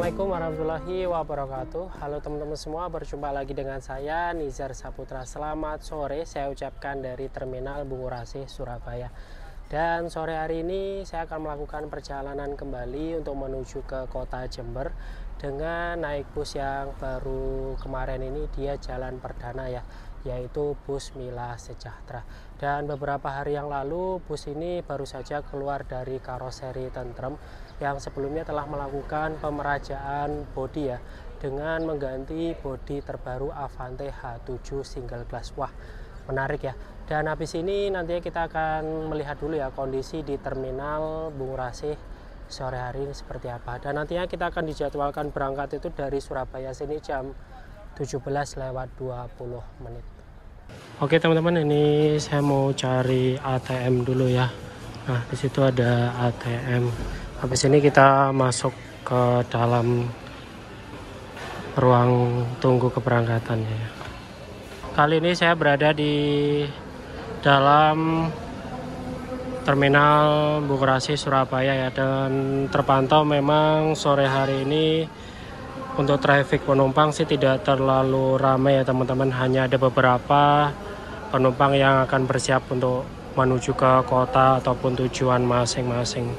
Assalamualaikum warahmatullahi wabarakatuh. Halo teman-teman semua, berjumpa lagi dengan saya Nizar Saputra. Selamat sore saya ucapkan dari Terminal Bungurasi Surabaya. Dan sore hari ini saya akan melakukan perjalanan kembali untuk menuju ke kota Jember dengan naik bus yang baru kemarin ini, dia jalan perdana ya, yaitu bus Mila Sejahtera. Dan beberapa hari yang lalu bus ini baru saja keluar dari karoseri Tentrem yang sebelumnya telah melakukan pemerajaan bodi ya, dengan mengganti bodi terbaru Avante H7 single glass. Wah, menarik ya. Dan habis ini nantinya kita akan melihat dulu ya kondisi di Terminal Bungurasi sore hari ini seperti apa. Dan nantinya kita akan dijadwalkan berangkat itu dari Surabaya sini jam 17:20. Oke teman-teman, ini saya mau cari ATM dulu ya. Nah, di situ ada ATM. Habis ini kita masuk ke dalam ruang tunggu keberangkatannya ya. Kali ini saya berada di dalam Terminal Bungurasi Surabaya ya, dan terpantau memang sore hari ini untuk traffic penumpang sih tidak terlalu ramai ya teman-teman. Hanya ada beberapa penumpang yang akan bersiap untuk menuju ke kota ataupun tujuan masing-masing.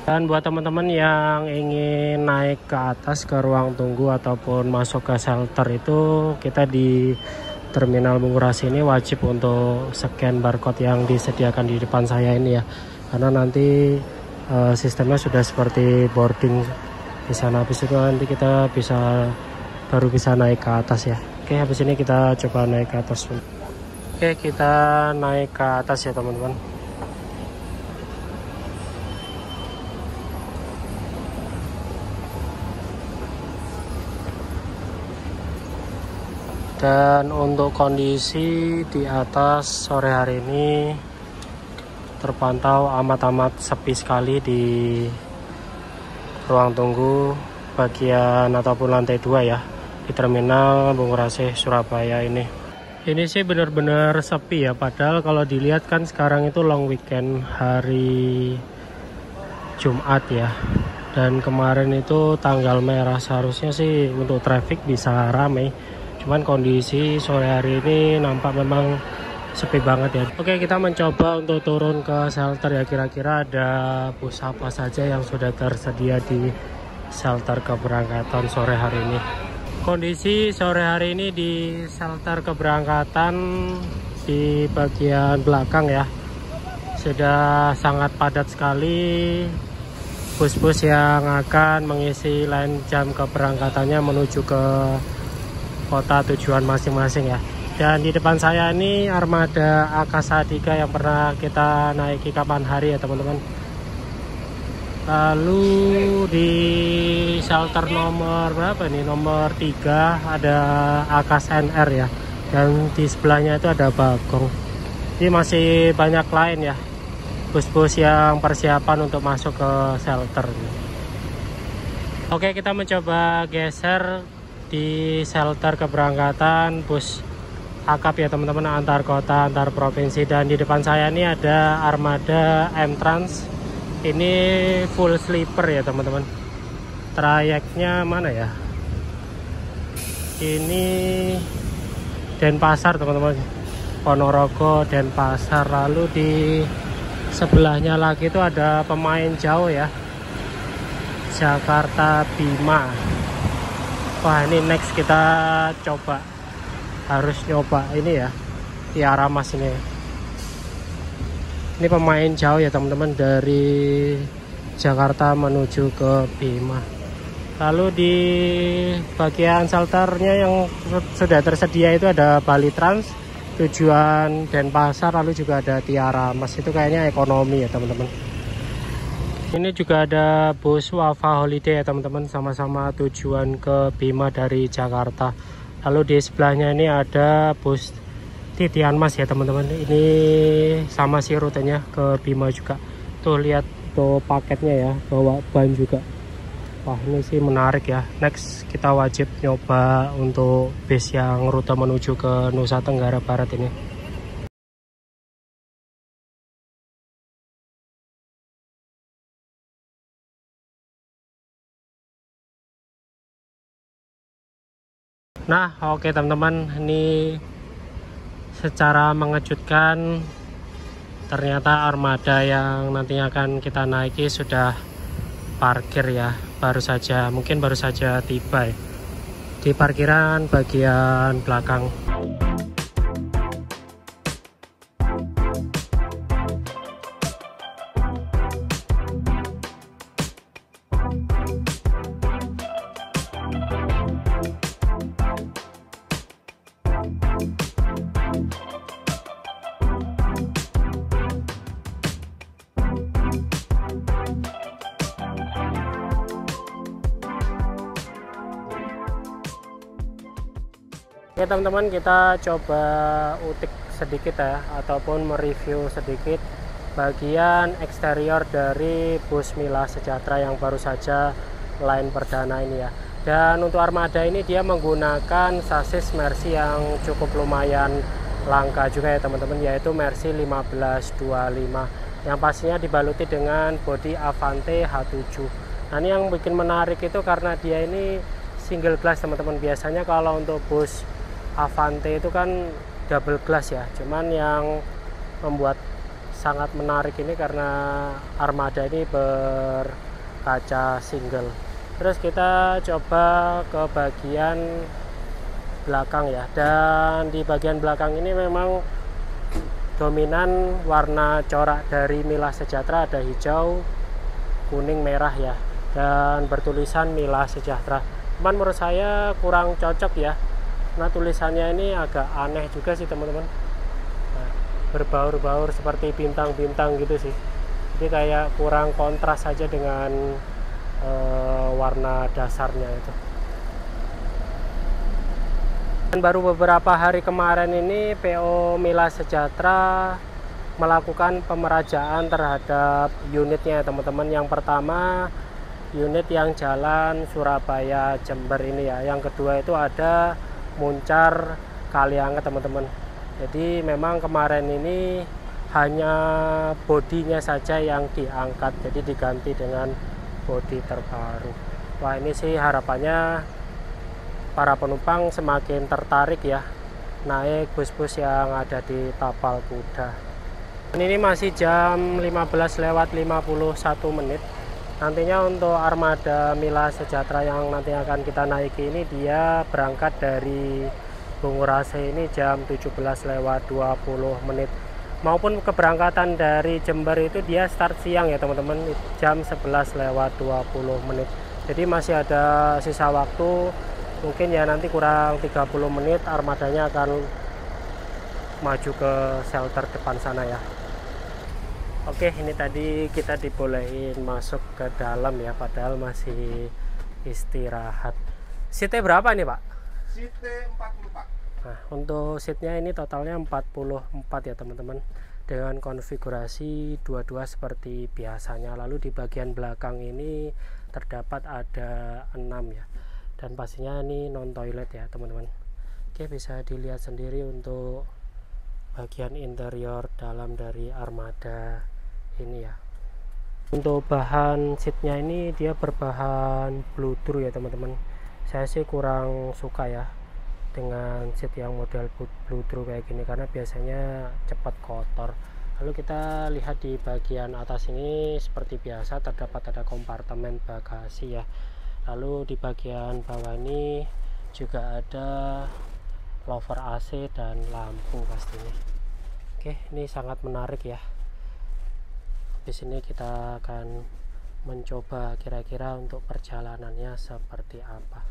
Dan buat teman-teman yang ingin naik ke atas ke ruang tunggu ataupun masuk ke shelter itu, kita di Terminal Bungurasi ini wajib untuk scan barcode yang disediakan di depan saya ini ya, karena nanti sistemnya sudah seperti boarding di sana. Habis itu nanti kita baru bisa naik ke atas ya. Oke, habis ini kita coba naik ke atas. Oke, kita naik ke atas ya teman-teman. Dan untuk kondisi di atas sore hari ini terpantau amat-amat sepi sekali di ruang tunggu bagian ataupun lantai 2 ya, di Terminal Bungurasi Surabaya ini. Ini sih benar-benar sepi ya, padahal kalau dilihat kan sekarang itu long weekend, hari Jumat ya. Dan kemarin itu tanggal merah, seharusnya sih untuk traffic bisa ramai. Cuman kondisi sore hari ini nampak memang sepi banget ya. Oke, kita mencoba untuk turun ke shelter ya. Kira-kira ada bus apa saja yang sudah tersedia di shelter keberangkatan sore hari ini. Kondisi sore hari ini di shelter keberangkatan di bagian belakang ya, sudah sangat padat sekali bus-bus yang akan mengisi line jam keberangkatannya menuju ke kota tujuan masing-masing ya. Dan di depan saya ini armada Akasa 3 yang pernah kita naiki kapan hari ya teman-teman. Lalu di shelter nomor berapa nih, nomor 3 ada Akasa NR ya, dan di sebelahnya itu ada Bagong. Ini masih banyak lain ya, bus-bus yang persiapan untuk masuk ke shelter. Oke, kita mencoba geser di shelter keberangkatan bus akap ya teman-teman, antar kota antar provinsi. Dan di depan saya ini ada armada M-Trans, ini full sleeper ya teman-teman. Trayeknya mana ya, ini Denpasar teman-teman, Ponorogo Denpasar. Lalu di sebelahnya lagi itu ada pemain jauh ya, Jakarta Bima. Wah, ini next kita coba, harus nyoba ini ya, Tiara Mas ini. Ini pemain jauh ya teman-teman, dari Jakarta menuju ke Bima. Lalu di bagian shelternya yang sudah tersedia itu ada Bali Trans tujuan Denpasar, lalu juga ada Tiara Mas, itu kayaknya ekonomi ya teman-teman. Ini juga ada bus Wafa Holiday ya teman-teman, sama-sama tujuan ke Bima dari Jakarta. Lalu di sebelahnya ini ada bus Titian Mas ya teman-teman, ini sama sih rutenya ke Bima juga. Tuh lihat tuh paketnya ya, bawa ban juga. Wah, ini sih menarik ya. Next kita wajib nyoba untuk bis yang rute menuju ke Nusa Tenggara Barat ini. Nah, oke teman-teman, ini secara mengejutkan ternyata armada yang nantinya akan kita naiki sudah parkir ya. Mungkin baru saja tiba ya, di parkiran bagian belakang. Oke teman-teman, kita coba utik sedikit ya, ataupun mereview sedikit bagian eksterior dari bus Mila Sejahtera yang baru saja line perdana ini ya. Dan untuk armada ini dia menggunakan sasis Mercy yang cukup lumayan langka juga ya teman-teman, yaitu Mercy 1525 yang pastinya dibaluti dengan bodi Avante H7. Nah, ini yang bikin menarik itu karena dia ini single glass teman-teman. Biasanya kalau untuk bus Avante itu kan double glass ya, cuman yang membuat sangat menarik ini karena armada ini berkaca single. Terus kita coba ke bagian belakang ya, dan di bagian belakang ini memang dominan warna corak dari Mila Sejahtera, ada hijau, kuning, merah ya, dan bertulisan Mila Sejahtera. Cuman menurut saya kurang cocok ya. Nah, tulisannya ini agak aneh juga sih teman-teman. Nah, berbaur-baur seperti bintang-bintang gitu sih. Jadi kayak kurang kontras saja dengan warna dasarnya itu. Dan baru beberapa hari kemarin ini PO Mila Sejahtera melakukan pemerajaan terhadap unitnya teman-teman. Yang pertama unit yang jalan Surabaya Jember ini ya. Yang kedua itu ada Muncar Kalianget teman-teman. Jadi memang kemarin ini hanya bodinya saja yang diangkat, jadi diganti dengan bodi terbaru. Wah, ini sih harapannya para penumpang semakin tertarik ya naik bus-bus yang ada di Tapal Kuda. Ini masih jam 15:51 menit. Nantinya untuk armada Mila Sejahtera yang nanti akan kita naiki ini dia berangkat dari Bungurase ini jam 17:20 menit. Maupun keberangkatan dari Jember itu dia start siang ya teman-teman, jam 11:20 menit. Jadi masih ada sisa waktu, mungkin ya nanti kurang 30 menit armadanya akan maju ke shelter depan sana ya. Oke, ini tadi kita dibolehin masuk ke dalam ya, padahal masih istirahat. Seatnya berapa nih Pak? Seatnya 44. Nah, untuk seatnya ini totalnya 44 ya teman-teman, dengan konfigurasi dua-dua seperti biasanya. Lalu di bagian belakang ini terdapat ada 6 ya, dan pastinya ini non toilet ya teman-teman. Oke, bisa dilihat sendiri untuk bagian interior dalam dari armada ini ya. Untuk bahan seatnya ini dia berbahan bludur ya teman-teman. Saya sih kurang suka ya dengan seat yang model bludur kayak gini, karena biasanya cepat kotor. Lalu kita lihat di bagian atas ini seperti biasa terdapat ada kompartemen bagasi ya. Lalu di bagian bawah ini juga ada lover AC dan lampu pastinya. Oke, ini sangat menarik ya. Di sini kita akan mencoba kira-kira untuk perjalanannya seperti apa.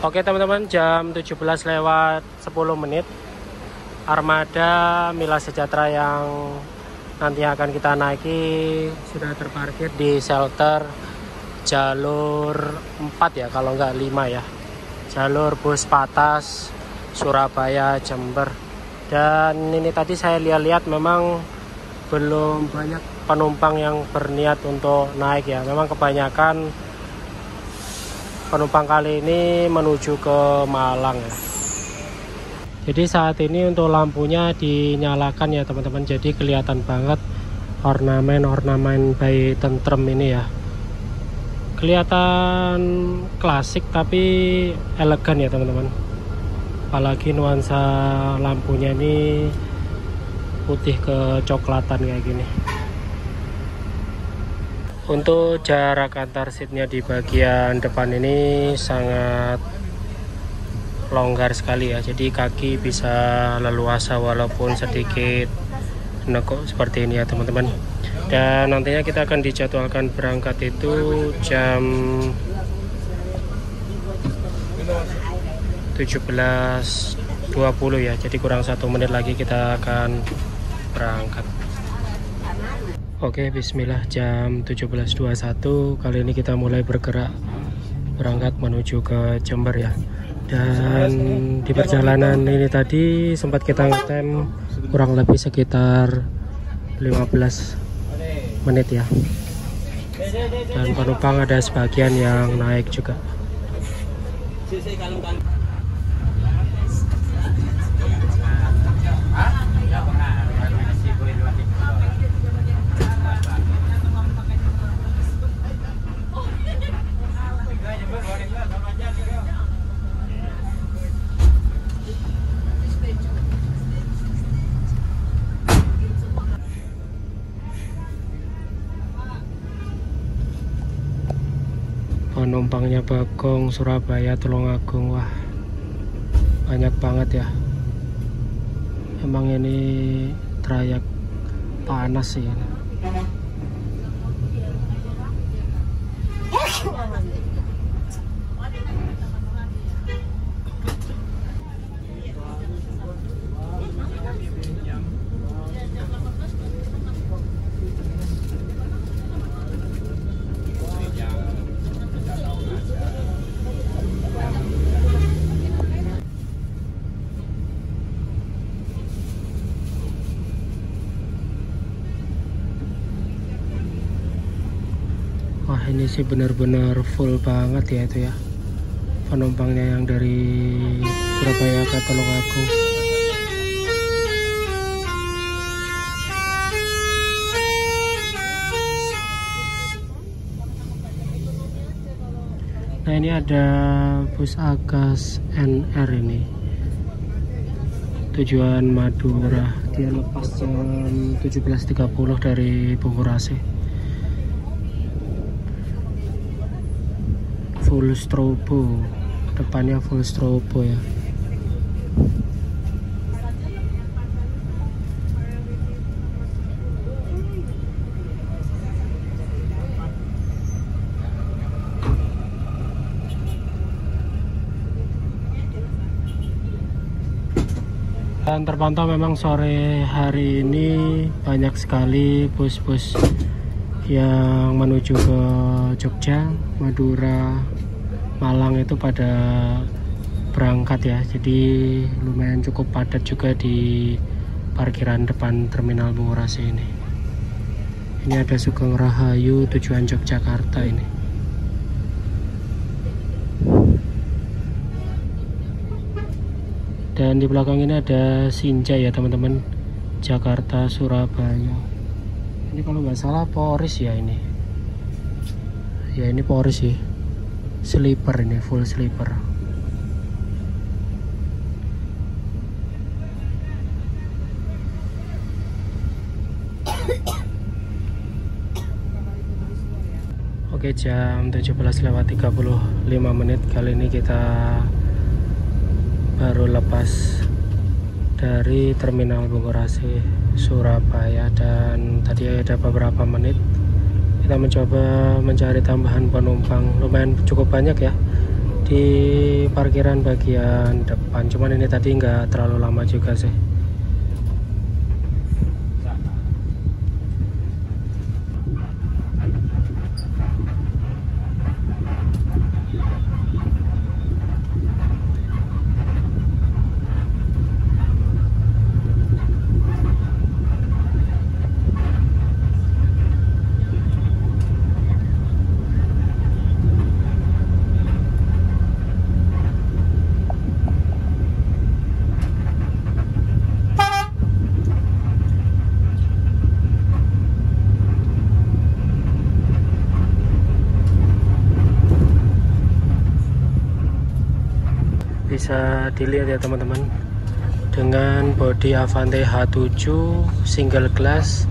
Oke teman-teman, jam 17:10 menit. Armada Mila Sejahtera yang nanti akan kita naiki sudah terparkir di shelter jalur 4 ya, kalau nggak 5 ya, jalur bus Patas Surabaya Jember. Dan ini tadi saya lihat-lihat memang belum banyak penumpang yang berniat untuk naik ya. Memang kebanyakan penumpang kali ini menuju ke Malang ya. Jadi saat ini untuk lampunya dinyalakan ya teman-teman, jadi kelihatan banget ornamen by Tentrem ini ya. Kelihatan klasik tapi elegan ya teman-teman. Apalagi nuansa lampunya ini putih kecoklatan kayak gini. Untuk jarak antar seatnya di bagian depan ini sangat longgar sekali ya. Jadi kaki bisa leluasa walaupun sedikit nekuk seperti ini ya teman-teman. Dan nantinya kita akan dijadwalkan berangkat itu jam 17.20 ya. Jadi kurang 1 menit lagi kita akan berangkat. Oke, bismillah, jam 17.21. Kali ini kita mulai bergerak berangkat menuju ke Jember ya. Dan di perjalanan ini tadi sempat kita ngetem kurang lebih sekitar 15 menit ya. Dan penumpang ada sebagian yang naik juga. Penumpangnya Bagong Surabaya Tulungagung, wah banyak banget ya. Emang ini trayek panas sih ini. Wah, ini sih benar-benar full banget ya itu ya, penumpangnya yang dari Surabaya ke Tulungagung. Nah, ini ada bus Agas NR ini, tujuan Madura. Dia lepas jam 17.30 dari Bungurasi. Full strobo, depannya full strobo ya. Dan terpantau memang sore hari ini banyak sekali bus-bus yang menuju ke Jogja, Madura, Malang itu pada berangkat ya. Jadi lumayan cukup padat juga di parkiran depan terminal Bungurasi ini. Ini ada Sugeng Rahayu tujuan Yogyakarta ini. Dan di belakang ini ada Sinjai ya teman-teman, Jakarta Surabaya. Ini kalau nggak salah Poris ya ini. Ya ini Poris sih. Sleeper ini, full sleeper. Oke, jam 17.35 menit. Kali ini kita baru lepas dari terminal Bungurasi Surabaya, dan tadi ada beberapa menit kita mencoba mencari tambahan penumpang. Lumayan cukup banyak ya di parkiran bagian depan, cuman ini tadi nggak terlalu lama juga sih. bisa dilihat ya teman-teman, dengan bodi Avante H7 single glass,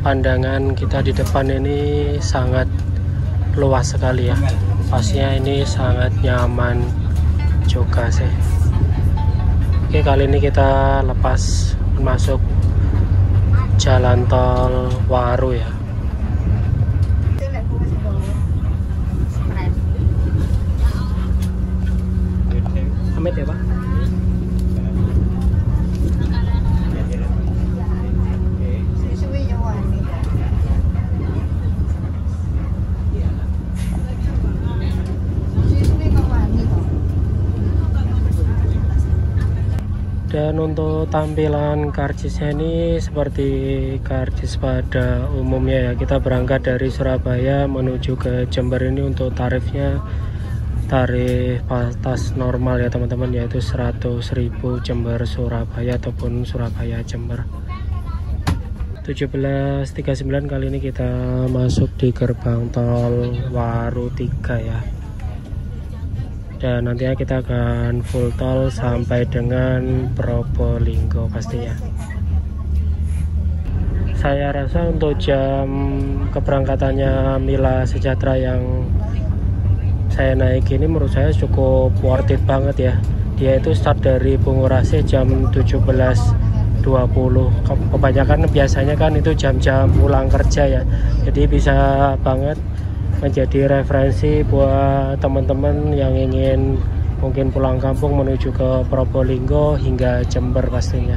pandangan kita di depan ini sangat luas sekali ya. Pastinya ini sangat nyaman juga sih. Oke, kali ini kita lepas masuk jalan tol Waru ya. Amit ya Pak. Dan untuk tampilan karcisnya ini seperti karcis pada umumnya ya. Kita berangkat dari Surabaya menuju ke Jember ini untuk tarifnya tarif batas normal ya teman-teman, yaitu 100.000 Jember Surabaya ataupun Surabaya Jember. 17.39 kali ini kita masuk di gerbang tol Waru 3 ya. Dan nantinya kita akan full tol sampai dengan Probolinggo pastinya. Saya rasa untuk jam keberangkatannya Mila Sejahtera yang saya naik ini menurut saya cukup worth it banget ya. Dia itu start dari Bungurasi jam 17.20. Kebanyakan biasanya kan itu jam-jam pulang kerja ya. Jadi bisa banget menjadi referensi buat teman-teman yang ingin mungkin pulang kampung menuju ke Probolinggo hingga Jember pastinya.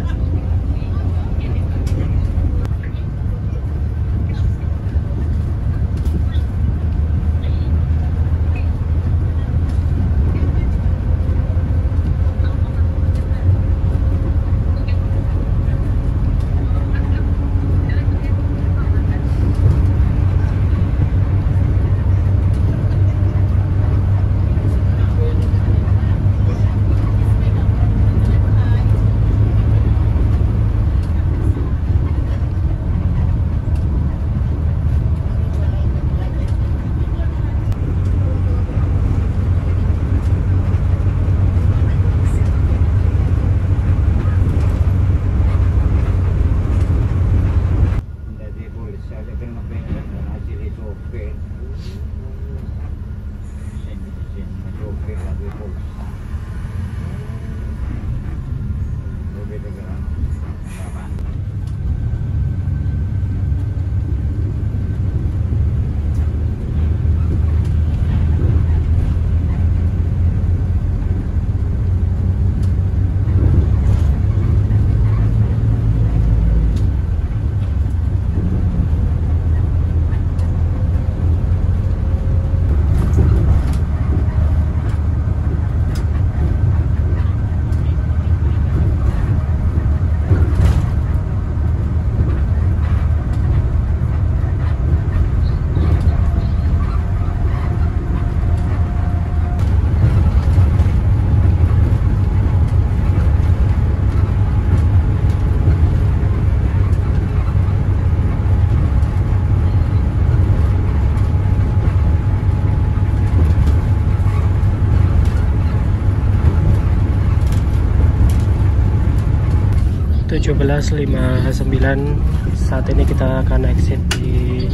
Saat ini kita akan exit di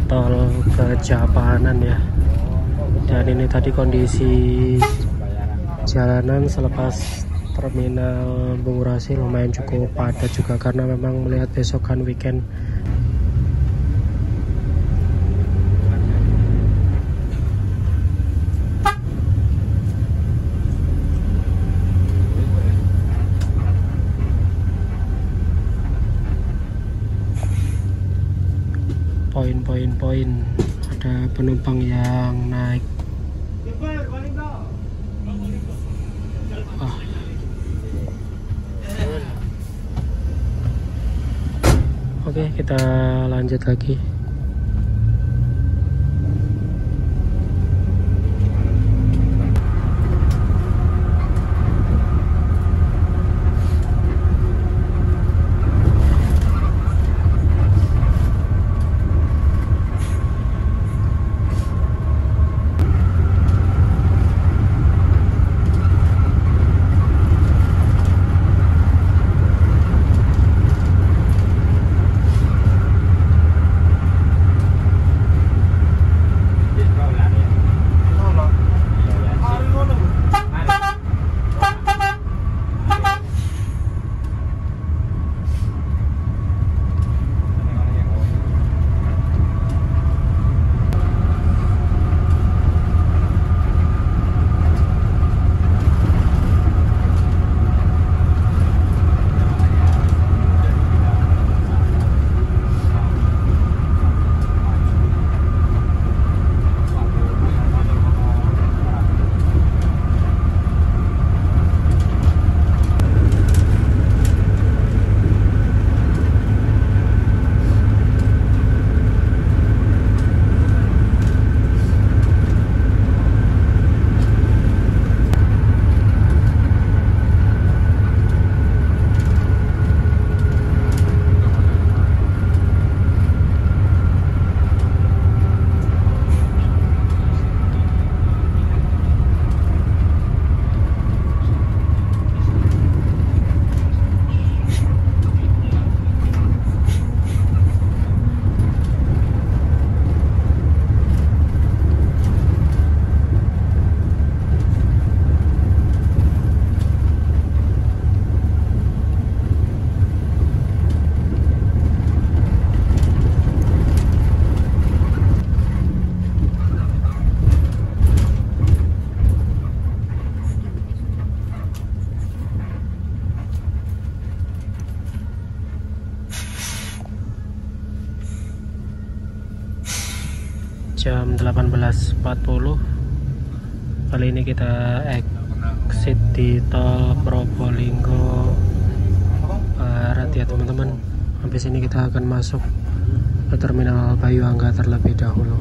tol Kejapanan ya. Dan ini tadi kondisi jalanan selepas terminal Bungurasi lumayan cukup padat juga karena memang melihat besok kan weekend. Poin ada penumpang yang naik. Oke, kita lanjut lagi. jam 18.40. Kali ini kita exit di tol Probolinggo Barat ya teman-teman. Habis ini kita akan masuk ke terminal Bayuangga terlebih dahulu.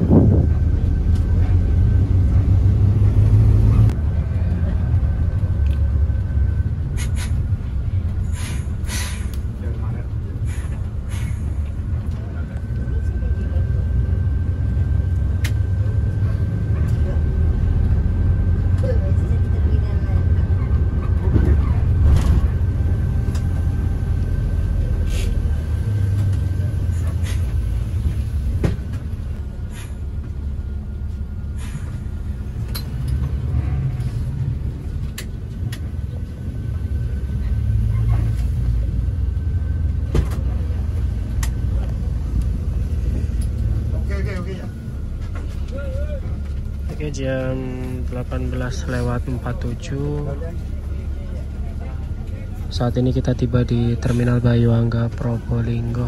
Oke, jam 18.47. Saat ini kita tiba di terminal Bayuangga Probolinggo.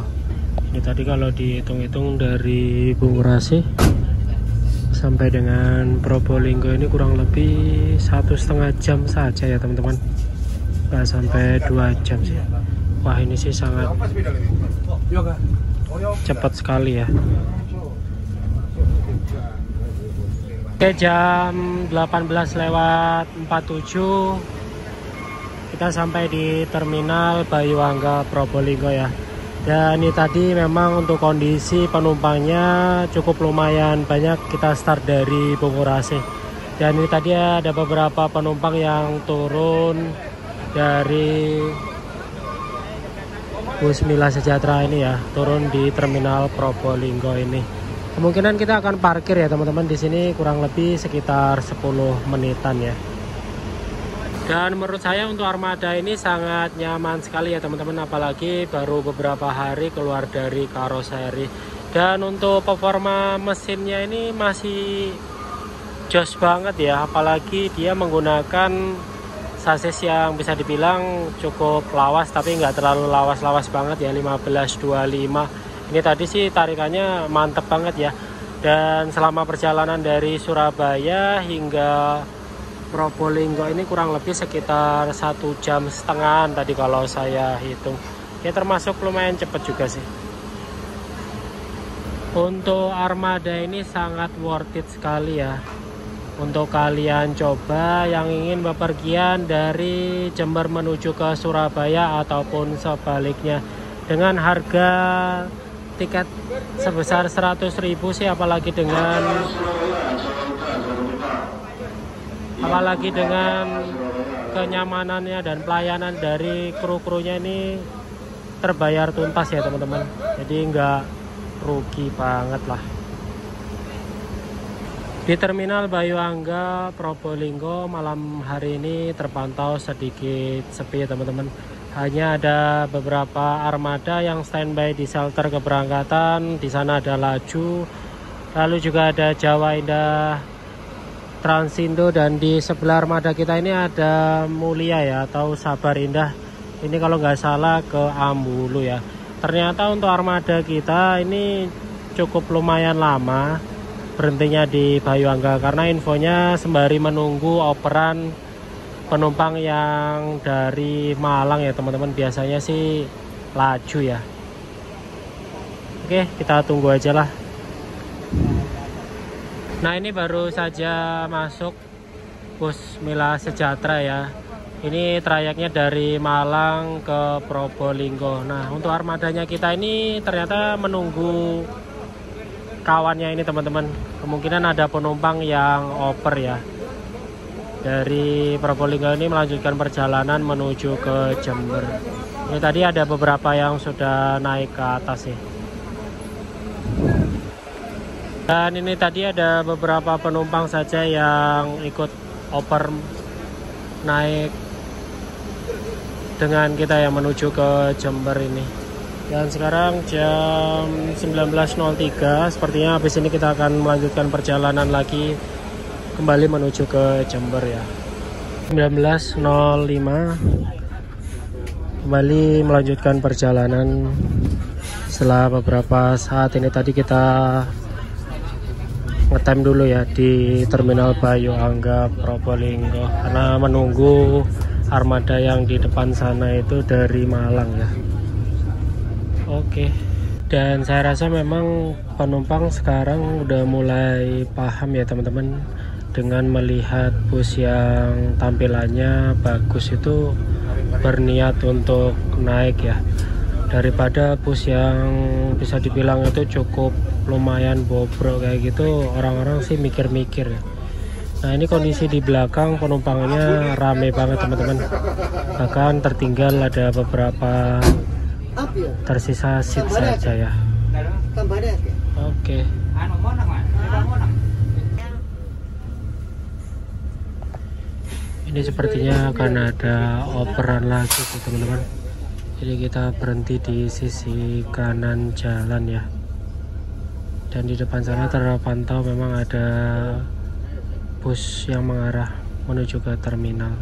Ini tadi kalau dihitung-hitung dari Bungurasi sampai dengan Probolinggo ini kurang lebih 1,5 jam saja ya teman-teman, nggak sampai 2 jam sih. Wah, ini sih sangat cepat sekali ya. Oke, jam 18.47 kita sampai di terminal Bayuangga Probolinggo ya. Dan ini tadi memang untuk kondisi penumpangnya cukup lumayan banyak. Kita start dari Bungurasi. Dan ini tadi ada beberapa penumpang yang turun dari bus Mila Sejahtera ini ya, turun di terminal Probolinggo ini. Kemungkinan kita akan parkir ya teman-teman di sini kurang lebih sekitar 10 menitan ya. Dan menurut saya untuk armada ini sangat nyaman sekali ya teman-teman, apalagi baru beberapa hari keluar dari karoseri. Dan untuk performa mesinnya ini masih jos banget ya, apalagi dia menggunakan sasis yang bisa dibilang cukup lawas, tapi nggak terlalu lawas-lawas banget ya, 1525. Ini tadi sih tarikannya mantep banget ya. Dan selama perjalanan dari Surabaya hingga Probolinggo ini kurang lebih sekitar 1,5 jam tadi kalau saya hitung. Ya termasuk lumayan cepet juga sih. Untuk armada ini sangat worth it sekali ya. Untuk kalian coba yang ingin bepergian dari Jember menuju ke Surabaya ataupun sebaliknya, dengan harga tiket sebesar 100.000 sih, apalagi dengan kenyamanannya dan pelayanan dari kru-krunya ini terbayar tuntas ya teman-teman. Jadi nggak rugi banget lah. Di terminal Bayuangga Probolinggo malam hari ini terpantau sedikit sepi ya teman-teman. Hanya ada beberapa armada yang standby di shelter keberangkatan. Di sana ada Laju, lalu juga ada Jawa Indah, Transindo, dan di sebelah armada kita ini ada Mulia ya, atau Sabar Indah. Ini kalau nggak salah ke Ambulu ya. Ternyata untuk armada kita ini cukup lumayan lama berhentinya di Bayuangga, karena infonya sembari menunggu operan penumpang yang dari Malang ya teman-teman. Biasanya sih Laju ya. Oke, kita tunggu aja lah. Nah, ini baru saja masuk bus Mila Sejahtera ya. Ini trayeknya dari Malang ke Probolinggo. Nah, untuk armadanya kita ini ternyata menunggu kawannya ini teman-teman. Kemungkinan ada penumpang yang oper ya. Dari Probolinggo ini melanjutkan perjalanan menuju ke Jember. Ini tadi ada beberapa yang sudah naik ke atas sih. Dan ini tadi ada beberapa penumpang saja yang ikut oper naik dengan kita yang menuju ke Jember ini. Dan sekarang jam 19.03, sepertinya habis ini kita akan melanjutkan perjalanan lagi kembali menuju ke Jember ya. 19.05 kembali melanjutkan perjalanan setelah beberapa saat. Ini tadi kita ngetem dulu ya di Terminal Bayu Angga Probolinggo karena menunggu armada yang di depan sana itu dari Malang ya. Oke. Dan saya rasa memang penumpang sekarang udah mulai paham ya teman-teman, dengan melihat bus yang tampilannya bagus itu berniat untuk naik ya, daripada bus yang bisa dibilang itu cukup lumayan bobrok kayak gitu. Orang-orang sih mikir-mikir ya. Nah ini kondisi di belakang penumpangnya rame banget teman-teman, bahkan tertinggal ada beberapa tersisa seat saja ya. Oke. Ini sepertinya akan ada operan lagi tuh teman-teman. Jadi kita berhenti di sisi kanan jalan ya. Dan di depan sana terpantau memang ada bus yang mengarah menuju ke terminal.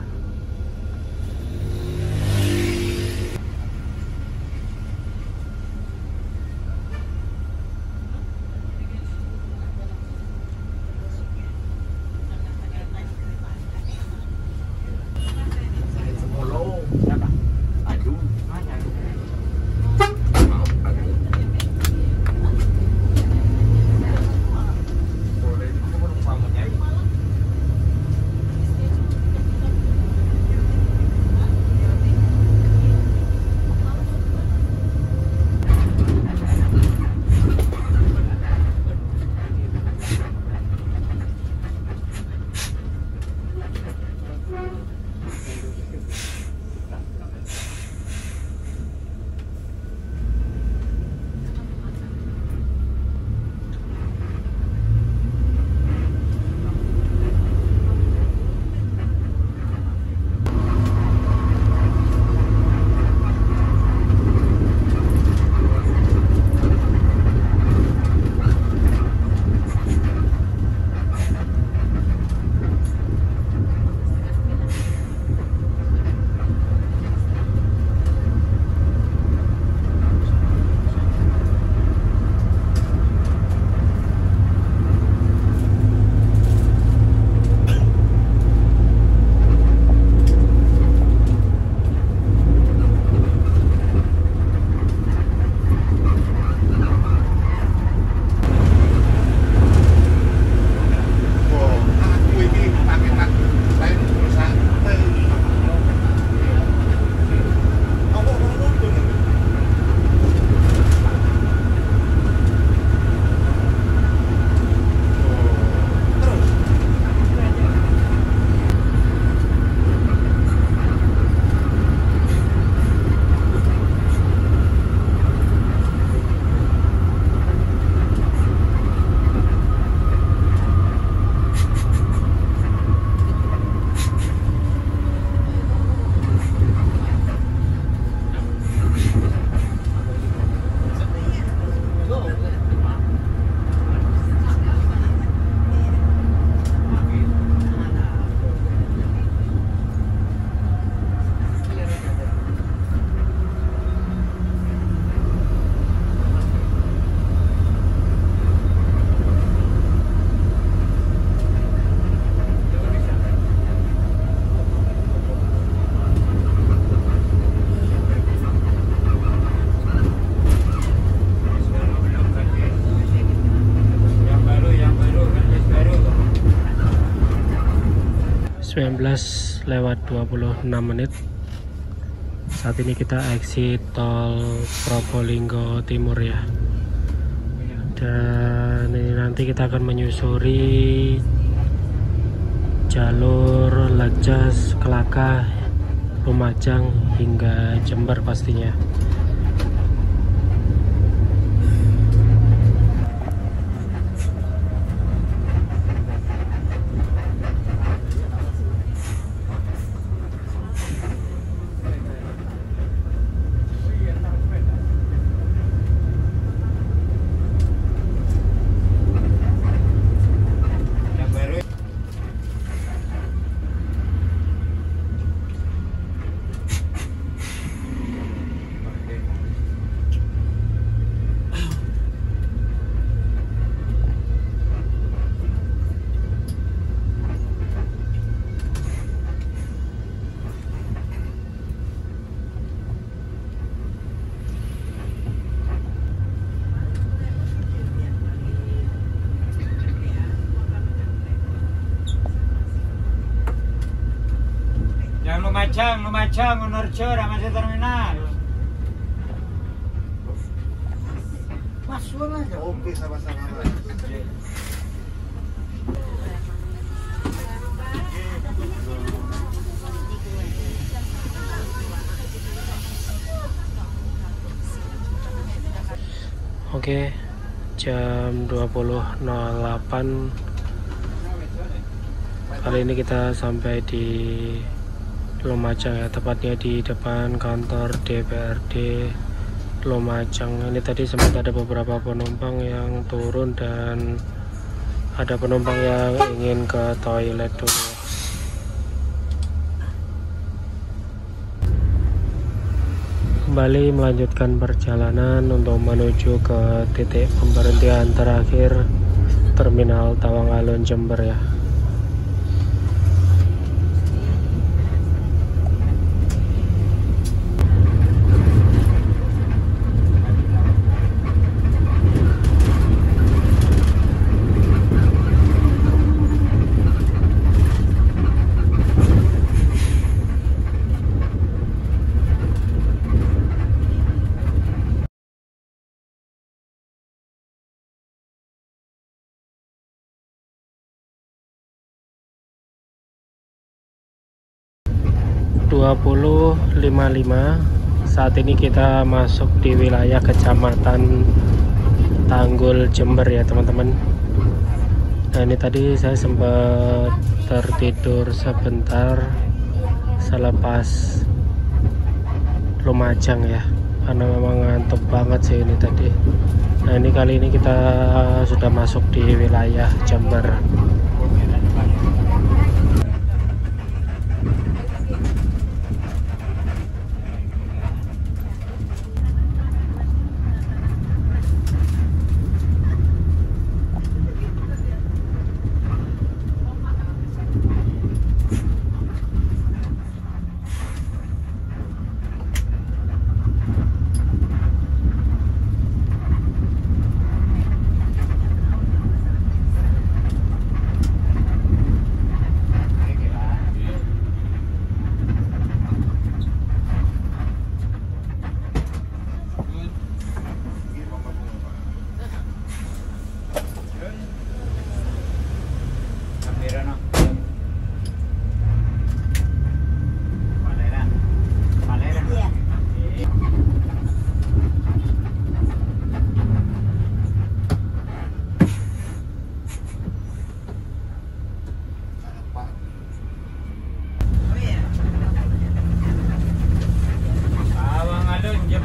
(19:26). Saat ini kita exit tol Probolinggo Timur ya. Dan ini nanti kita akan menyusuri jalur Lejas, Kelaka, Lumajang hingga Jember pastinya. Lumajang, Wonorejo, masih terminal. Masuk aja. Oke, sama-sama. Oke, jam 20.08. Kali ini kita sampai di Lumajang ya, tepatnya di depan kantor DPRD Lumajang. Ini tadi sempat ada beberapa penumpang yang turun dan ada penumpang yang ingin ke toilet dulu. Kembali melanjutkan perjalanan untuk menuju ke titik pemberhentian terakhir Terminal Tawang Alun Jember ya. Saat ini kita masuk di wilayah Kecamatan Tanggul Jember ya teman-teman. Nah ini tadi saya sempat tertidur sebentar selepas Lumajang ya, karena memang ngantuk banget sih ini tadi. Nah ini kali ini kita sudah masuk di wilayah Jember.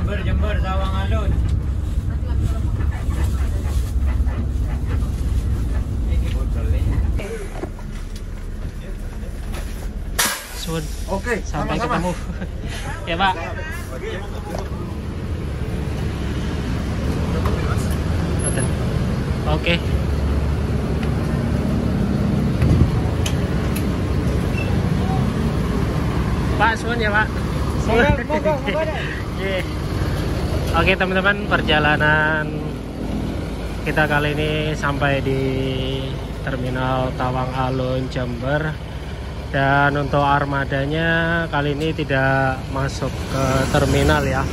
Jember, Tawang Alun. Sun. Oke, Sampai sama-sama. ketemu. Ya Pak. Oke. Pak, Sun ya Pak. Yeah. Oke teman-teman, perjalanan kita kali ini sampai di Terminal Tawang Alun Jember. Dan untuk armadanya kali ini tidak masuk ke terminal ya,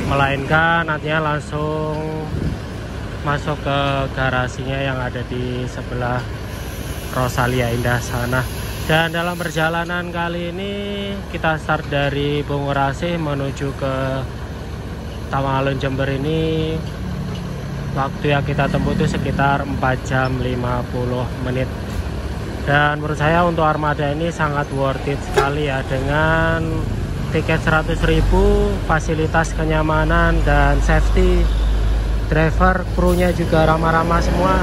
melainkan nantinya langsung masuk ke garasinya yang ada di sebelah Rosalia Indah sana. Dan dalam perjalanan kali ini kita start dari Bungurasih menuju ke Tawang Alun Jember ini. Waktu yang kita tempuh itu sekitar 4 jam 50 menit. Dan menurut saya untuk armada ini sangat worth it sekali ya, dengan tiket 100.000, fasilitas kenyamanan dan safety, driver, krunya juga ramah-ramah semua.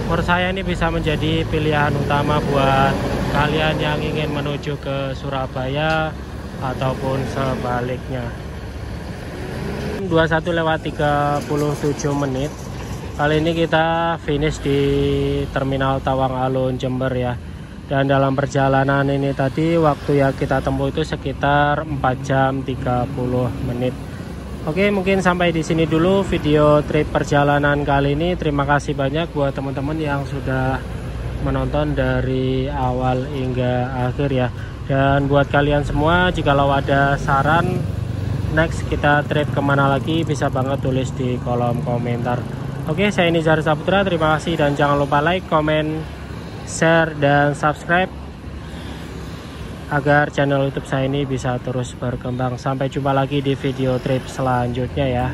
Menurut saya ini bisa menjadi pilihan utama buat kalian yang ingin menuju ke Surabaya ataupun sebaliknya. 21:37 menit. Kali ini kita finish di Terminal Tawang Alun Jember ya. Dan dalam perjalanan ini tadi waktu yang kita tempuh itu sekitar 4 jam 30 menit. Oke, mungkin sampai di sini dulu video trip perjalanan kali ini. Terima kasih banyak buat teman-teman yang sudah menonton dari awal hingga akhir ya. Dan buat kalian semua, jikalau ada saran next kita trip kemana lagi, bisa banget tulis di kolom komentar. Oke, saya Nizar Saputra, terima kasih dan jangan lupa like, comment, share, dan subscribe agar channel YouTube saya ini bisa terus berkembang. Sampai jumpa lagi di video trip selanjutnya ya.